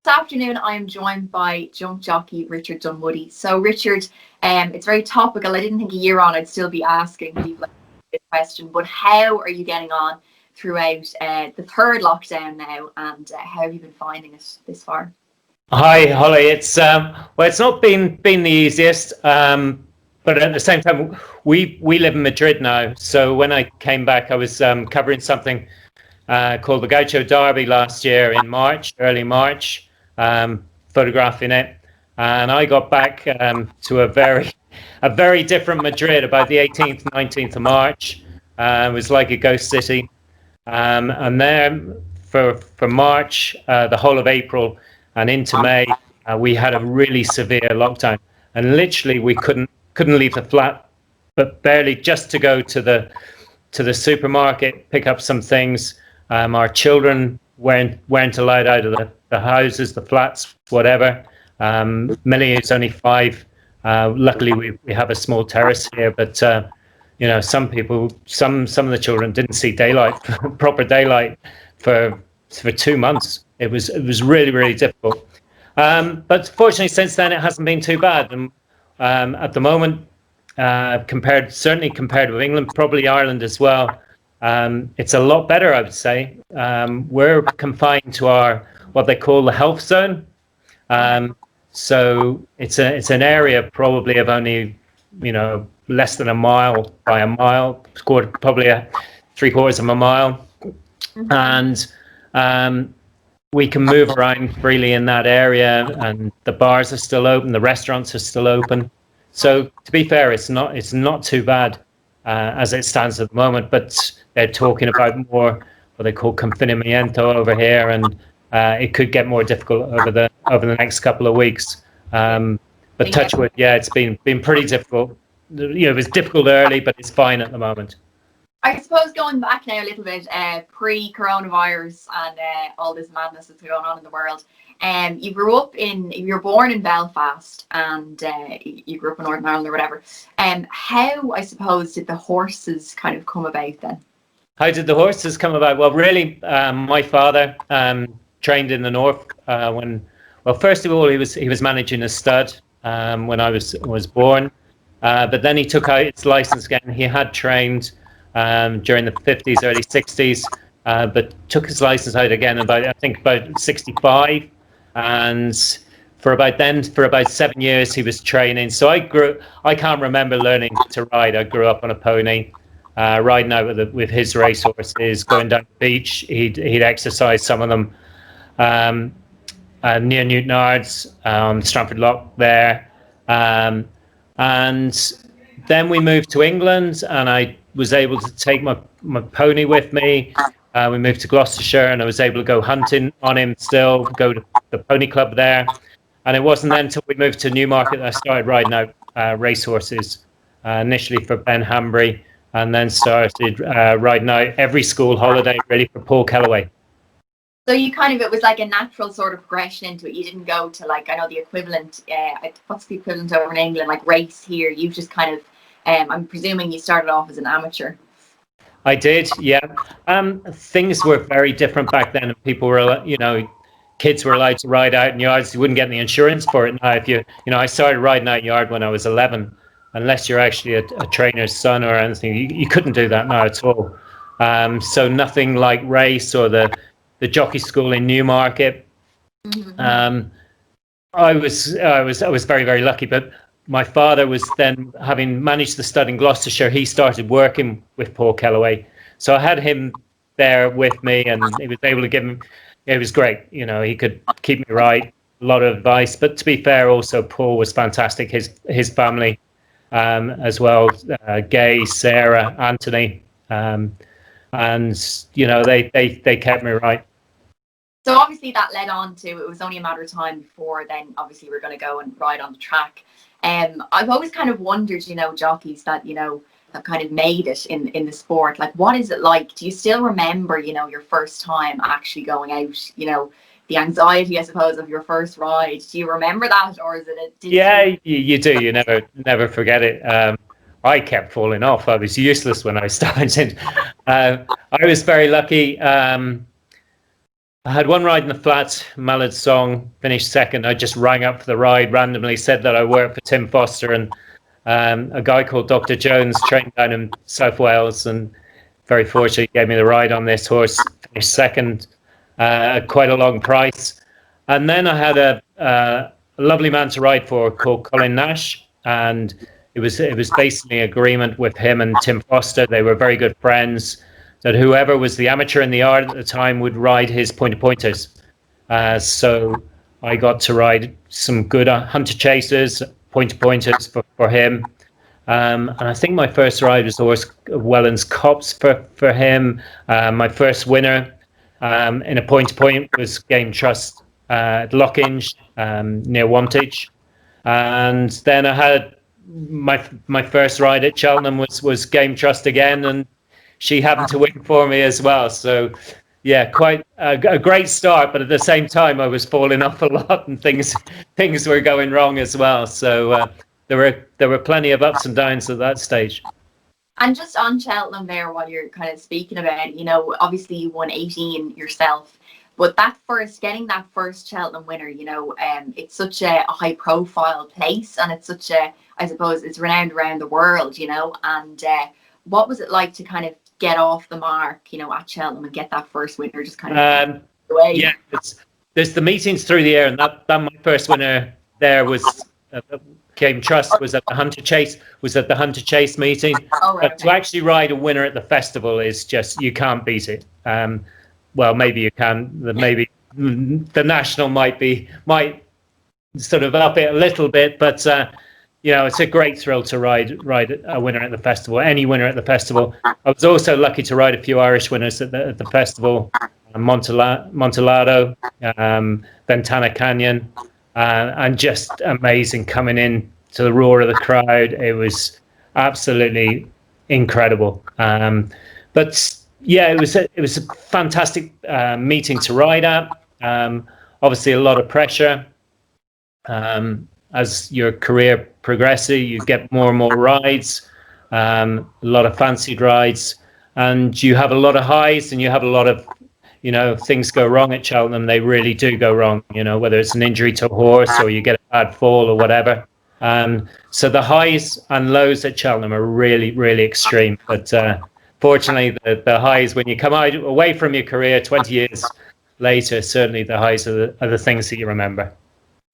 afternoon, I am joined by jump jockey Richard Dunwoody. So, Richard, it's very topical. I didn't think a year on I'd still be asking people this question, but how are you getting on throughout the third lockdown now, and how have you been finding it this far? Hi, Holly. It's not been the easiest, but at the same time, we live in Madrid now. So when I came back, I was covering something called the Gaucho Derby last year in March, early March, photographing it, and I got back to a very different Madrid about the 18th, 19th of March. It was like a ghost city, and then for March, the whole of April and into May, we had a really severe lockdown, and literally we couldn't leave the flat, but barely, just to go to the supermarket, pick up some things. Our children weren't allowed out of the houses, the flats, whatever. Millie is only 5. Luckily, we have a small terrace here, but some people, some of the children didn't see daylight, proper daylight, for 2 months. It was really, really difficult. But fortunately, since then, it hasn't been too bad. And at the moment, certainly compared with England, probably Ireland as well, it's a lot better, I would say. We're confined to our what they call the health zone. So it's an area probably of only less than a mile by a mile, probably three-quarters of a mile, and we can move around freely in that area, and the bars are still open, the restaurants are still open. So to be fair, it's not too bad as it stands at the moment. But they're talking about more what they call confinamiento over here, and it could get more difficult over the next couple of weeks. But touch wood, yeah, it's been pretty difficult. It was difficult early, but it's fine at the moment. I suppose going back now a little bit, pre-coronavirus and all this madness that's going on in the world, you were born in Belfast, and you grew up in Northern Ireland or whatever. How, I suppose, did the horses kind of come about then? How did the horses come about? Well, really, my father trained in the north first of all, he was managing a stud when I was born, but then he took out his license again. He had trained during the 50s, early 60s, but took his license out again about 65, and for about 7 years he was training. So I can't remember learning to ride. I grew up on a pony, riding out with his racehorses, going down the beach. He'd exercise some of them near Newtonards, Stratford Lock there, and then we moved to England, and I was able to take my pony with me. We moved to Gloucestershire, and I was able to go hunting on him still, go to the pony club there. And it wasn't then until we moved to Newmarket that I started riding out racehorses, initially for Ben Hambry, and then started riding out every school holiday, really, for Paul Kellaway. So it was like a natural sort of progression into it. You didn't go to, like, I know the equivalent, what's the equivalent over in England, like race here. You've just kind of, I'm presuming you started off as an amateur. I did, yeah. Things were very different back then. People were, kids were allowed to ride out in yards. You wouldn't get any insurance for it. Now, I started riding out yard when I was 11. Unless you're actually a trainer's son or anything, you couldn't do that now at all. So nothing like race or the jockey school in Newmarket. Mm-hmm. I was very, very lucky, but my father was then, having managed the stud in Gloucestershire, he started working with Paul Kellaway. So I had him there with me, and he was able to give him, it was great. He could keep me right, a lot of advice. But to be fair, also Paul was fantastic, his family as well, Gay, Sarah, Anthony, and they kept me right. So obviously that led on to, it was only a matter of time before then obviously we're going to go and ride on the track. I've always kind of wondered, jockeys that, have kind of made it in the sport. Like, what is it like? Do you still remember, your first time actually going out, the anxiety, I suppose, of your first ride? Do you remember that, or is it you do. You never forget it. I kept falling off. I was useless when I started. I was very lucky. I had one ride in the flat, Mallard Song, finished second. I just rang up for the ride, randomly said that I worked for Tim Foster, and a guy called Dr. Jones trained down in South Wales, and very fortunately gave me the ride on this horse, finished second, quite a long price. And then I had a lovely man to ride for called Colin Nash, and it was basically an agreement with him and Tim Foster. They were very good friends, that whoever was the amateur in the yard at the time would ride his pointers. So I got to ride some good hunter chasers, pointers for him. And I think my first ride was the horse Welland's Cops for him. My first winner in a point was Game Trust at Lockinge, near Wantage. And then I had my first ride at Cheltenham was Game Trust again, and she happened to win for me as well. So yeah, quite a great start, but at the same time I was falling off a lot, and things were going wrong as well. So there were plenty of ups and downs at that stage. And just on Cheltenham there, while you're kind of speaking about it, obviously you won 18 yourself, but getting that first Cheltenham winner, it's such a high profile place, and it's such I suppose it's renowned around the world, and what was it like to kind of get off the mark, at Cheltenham and get that first winner just kind of away? Yeah, there's the meetings through the air, and that my first winner there was Game Trust was at the Hunter Chase meeting. Oh, right, but to actually ride a winner at the festival is just, you can't beat it. Well, maybe you can. Maybe the national might sort of up it a little bit, but it's a great thrill to ride a winner at the festival. Any winner at the festival. I was also lucky to ride a few Irish winners at the festival. Montelado, Ventana Canyon, and just amazing coming in to the roar of the crowd. It was absolutely incredible. But yeah, it was a fantastic meeting to ride at. Obviously, a lot of pressure. As your career progresses, you get more and more rides, a lot of fancied rides, and you have a lot of highs, and you have a lot of, things go wrong at Cheltenham. They really do go wrong, whether it's an injury to a horse or you get a bad fall or whatever. So the highs and lows at Cheltenham are really, really extreme. But fortunately, the highs, when you come away from your career 20 years later, certainly the highs are the things that you remember.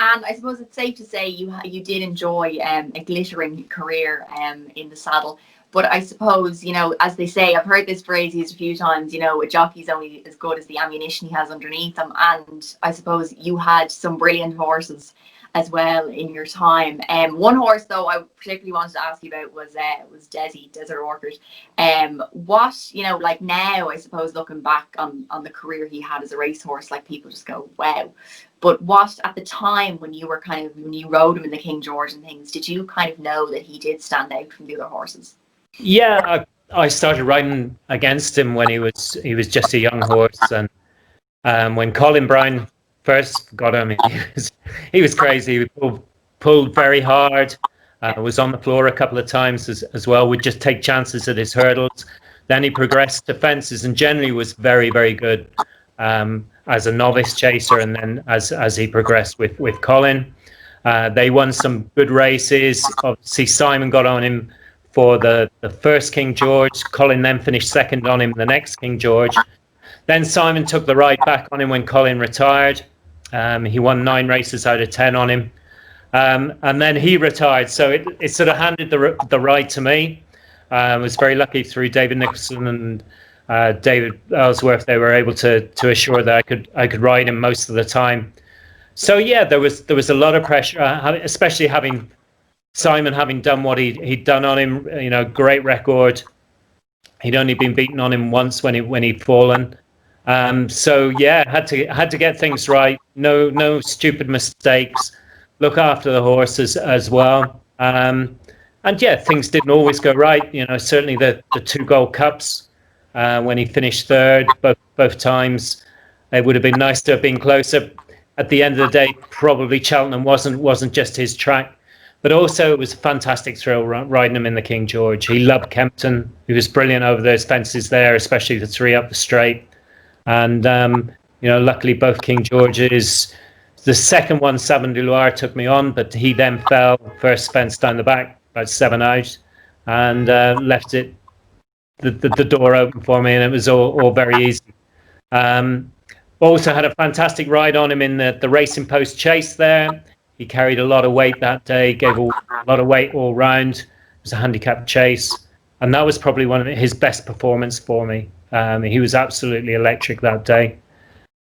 And I suppose it's safe to say you did enjoy a glittering career in the saddle. But I suppose, as they say, I've heard this phrase used a few times, a jockey's only as good as the ammunition he has underneath him. And I suppose you had some brilliant horses as well in your time. One horse, though, I particularly wanted to ask you about was Desi, Desert Orchid. What, like now, I suppose, looking back on the career he had as a racehorse, like people just go, wow. But what, at the time when you rode him in the King George and things, did you kind of know that he did stand out from the other horses? Yeah, I started riding against him when he was just a young horse, and when Colin Brown first got him, he was crazy. He pulled very hard. Was on the floor a couple of times as well. Would just take chances at his hurdles. Then he progressed to fences and generally was very, very good as a novice chaser. And then as he progressed with Colin, they won some good races. Obviously, Simon got on him for the first King George. Colin then finished second on him the next King George. Then Simon took the ride back on him when Colin retired. He won 9 races out of 10 on him. And then he retired. So it sort of handed the ride to me. I was very lucky through David Nicholson and David Ellsworth. They were able to assure that I could ride him most of the time. So yeah, there was a lot of pressure, especially having Simon having done what he'd done on him. Great record. He'd only been beaten on him once when he'd fallen. So yeah, had to get things right. No stupid mistakes. Look after the horses as well. And yeah, things didn't always go right. Certainly the 2 Gold Cups when he finished third both times. It would have been nice to have been closer. At the end of the day, probably Cheltenham wasn't just his track, but also it was a fantastic thrill riding him in the King George. He loved Kempton. He was brilliant over those fences there, especially the 3 up the straight. And luckily both King Georges. The second one, Savin du Loire, took me on, but he then fell first fence down the back, about 7 out, and left it the door open for me, and it was all very easy. Also had a fantastic ride on him in the Racing Post Chase there. He carried a lot of weight that day, gave a lot of weight all round. It was a handicap chase, and that was probably one of his best performances for me. He was absolutely electric that day.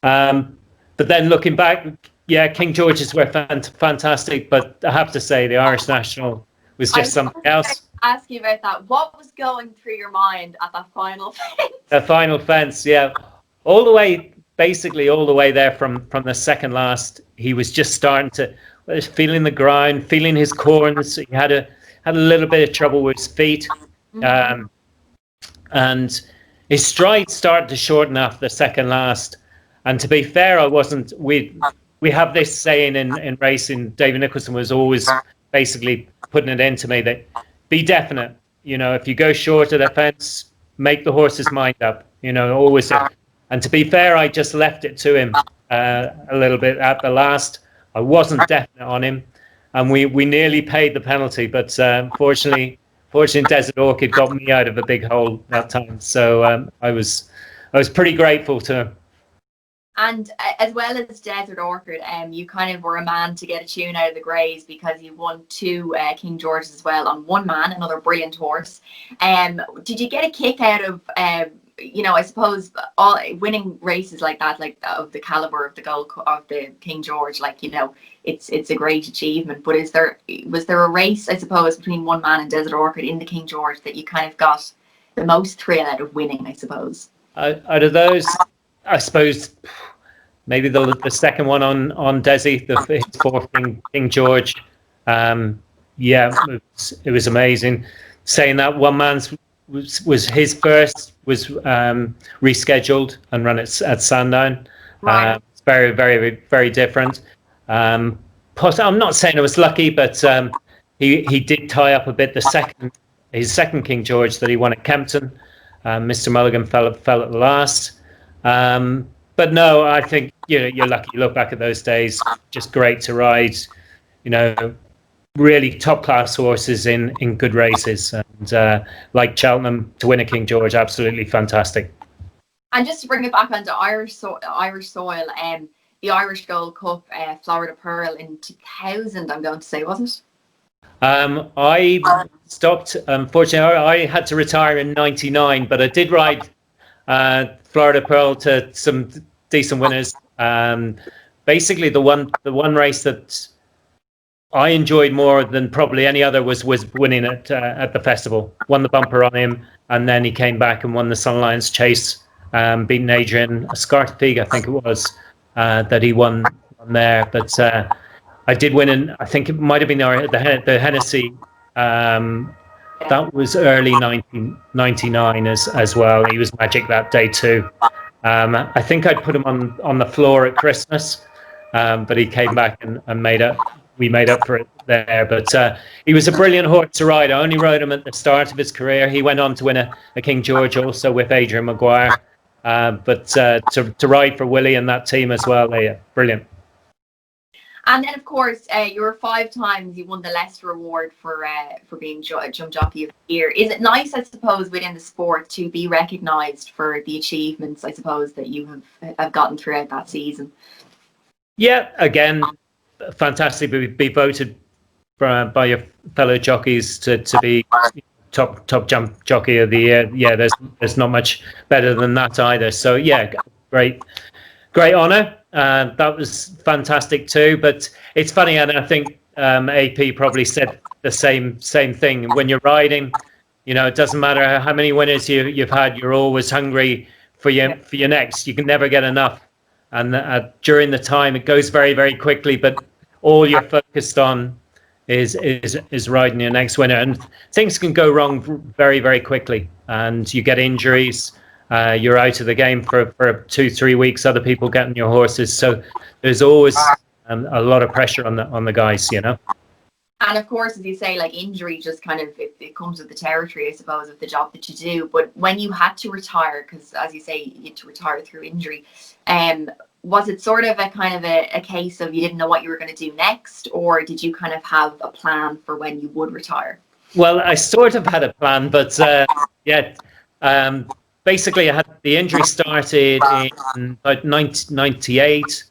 But then looking back, yeah, King George's were fantastic, but I have to say the Irish National was just something else. Ask you about that. What was going through your mind at that final fence? The final fence, yeah, all the way there from the second last. He was just starting to feeling the ground, feeling his corns. He had a little bit of trouble with his feet, and his stride started to shorten after the second last. And to be fair, I wasn't. We have this saying in racing. David Nicholson was always basically putting it into me that be definite. If you go short of the fence, make the horse's mind up. Always. And to be fair, I just left it to him a little bit at the last. I wasn't definite on him, and we nearly paid the penalty. But fortunately, Desert Orchid got me out of a big hole that time. So I was pretty grateful to him. And as well as Desert Orchid, you kind of were a man to get a tune out of the Greys, because you won 2 King Georges as well on One Man, another brilliant horse. Did you get a kick out of, I suppose, all winning races like that, like of the caliber of the King George? It's a great achievement. But was there a race, I suppose, between One Man and Desert Orchid in the King George that you kind of got the most thrill out of winning, I suppose? Out of those, I suppose maybe the second one on Desi, his fourth King George. It was amazing. Saying that, One Man's was his first, was rescheduled and run at Sandown. Right. It's very, very, very different. I'm not saying I was lucky, but he did tie up a bit his second King George that he won at Kempton. Mr. Mulligan fell at the last. But no, I think you're lucky. You look back at those days, just great to ride. Really top class horses in good races, and like Cheltenham to win a King George, absolutely fantastic. And just to bring it back onto Irish soil, the Irish Gold Cup, Florida Pearl in 2000, I'm going to say, wasn't it? I stopped. Unfortunately, I had to retire in '99, but I did ride Florida Pearl to some decent winners. Basically, the one race that I enjoyed more than probably any other was winning at the festival. Won the bumper on him, and then he came back and won the Sun Lions Chase, beating Adrian Scartefig, I think it was, that he won there. But I did win, and I think it might have been the Hennessy. That was early 1999 as well. He was magic that day too. I think I'd put him on the floor at Christmas, but he came back and made up. We made up for it there. But he was a brilliant horse to ride. I only rode him at the start of his career. He went on to win a King George also with Adrian Maguire. But to ride for Willie and that team as well, brilliant. And then, of course, you were 5 times. You won the Leicester Award for being Jump Jockey of the Year. Is it nice, I suppose, within the sport to be recognised for the achievements, I suppose, that you have gotten throughout that season? Yeah, again, fantastic to be voted by your fellow jockeys to be top Jump Jockey of the Year. Yeah, there's not much better than that either. So yeah, great honour. That was fantastic too. But it's funny, and I think AP probably said the same thing. When you're riding, it doesn't matter how many winners you've had. You're always hungry for your next. You can never get enough. And during the time, it goes very, very quickly. But all you're focused on is riding your next winner. And things can go wrong very, very quickly. And you get injuries. You're out of the game for 2-3 weeks. Other people getting your horses, so there's always a lot of pressure on the guys. And of course, as you say, like injury just kind of it comes with the territory, I suppose, of the job that you do. But when you had to retire, because as you say, you had to retire through injury, was it sort of a kind of a case of you didn't know what you were going to do next, or did you kind of have a plan for when you would retire? Well, I sort of had a plan, but yeah, basically, I had the injury started in about 1998,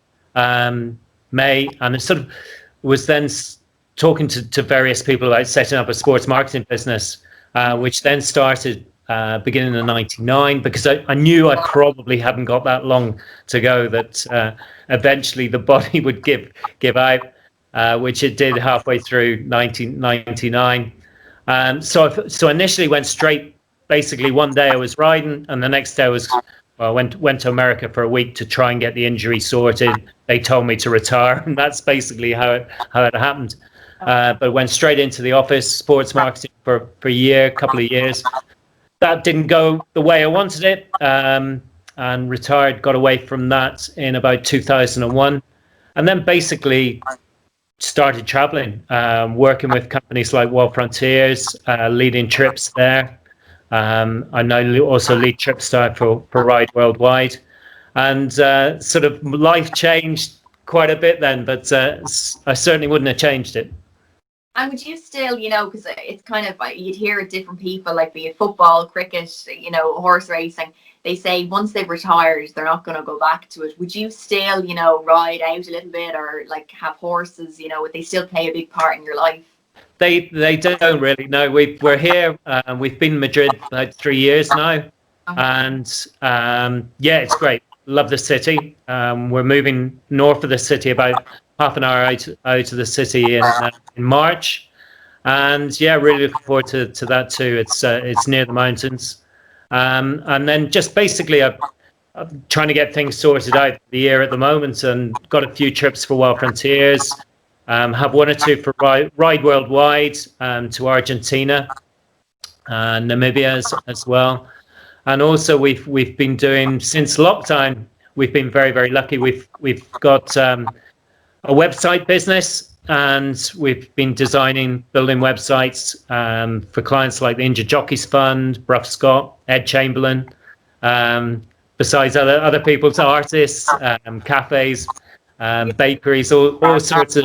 May, and it sort of was then talking to various people about setting up a sports marketing business, which then started beginning of '99, because I knew I probably hadn't got that long to go, that eventually the body would give out, which it did halfway through 1999. So initially went straight. Basically, one day I was riding, and the next day went to America for a week to try and get the injury sorted. They told me to retire, and that's basically how it happened. But went straight into the office, sports marketing for a year, couple of years. That didn't go the way I wanted it, and retired. Got away from that in about 2001, and then basically started traveling, working with companies like World Frontiers, leading trips there. I now also lead trip style for Ride Worldwide, and sort of life changed quite a bit then, but I certainly wouldn't have changed it. And would you still, because it's kind of, you'd hear it different people, like be it football, cricket, horse racing, they say once they've retired, they're not going to go back to it. Would you still, ride out a little bit, or like have horses, would they still play a big part in your life? They don't really. No, we're here. We've been in Madrid about 3 years now, and yeah, it's great. Love the city. We're moving north of the city, about half an hour out of the city in March, and yeah, really looking forward to that too. It's near the mountains, and then just basically I'm trying to get things sorted out for the year at the moment, and got a few trips for Wild Frontiers. Have one or two for Ride Worldwide, to Argentina and Namibia as well. And also we've been doing, since lockdown, we've been very, very lucky. We've got a website business, and we've been building websites for clients like the Injured Jockeys Fund, Bruff Scott, Ed Chamberlain, besides other people's artists, cafes, bakeries, all sorts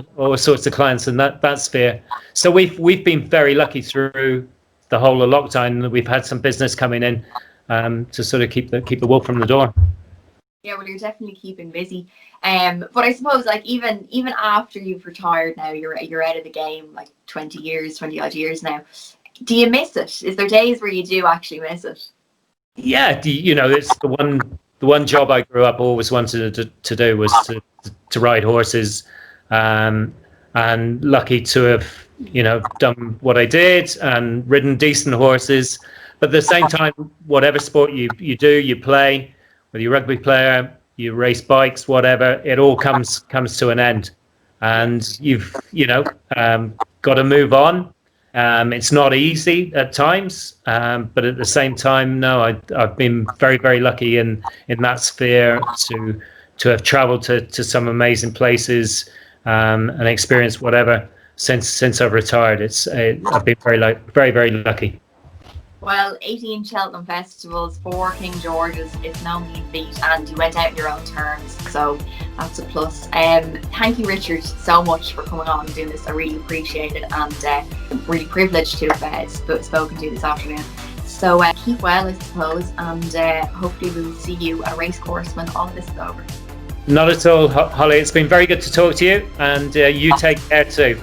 of clients in that sphere. So we've been very lucky through the whole of lockdown. We've had some business coming in to sort of keep the wolf from the door. Yeah, well, you're definitely keeping busy. But I suppose, like, even after you've retired now, you're out of the game, like 20 odd years now. Do you miss it? Is there days where you do actually miss it? Yeah, it's the one job I grew up always wanted to do was to ride horses, and lucky to have done what I did and ridden decent horses. But at the same time, whatever sport you do, you play, whether you're a rugby player, you race bikes, whatever, it all comes to an end, and you've got to move on. It's not easy at times, but at the same time, no, I've been very, very lucky in that sphere to have travelled to some amazing places, and experienced whatever since I've retired. I've been very, very lucky. Well, 18 Cheltenham festivals, 4 King George's, it's no mean feat, and you went out on your own terms, so that's a plus. Thank you, Richard, so much for coming on and doing this. I really appreciate it, and really privileged to have spoken to you this afternoon. So keep well, I suppose, and hopefully we'll see you at a racecourse when all of this is over. Not at all, Holly. It's been very good to talk to you, and you take care too.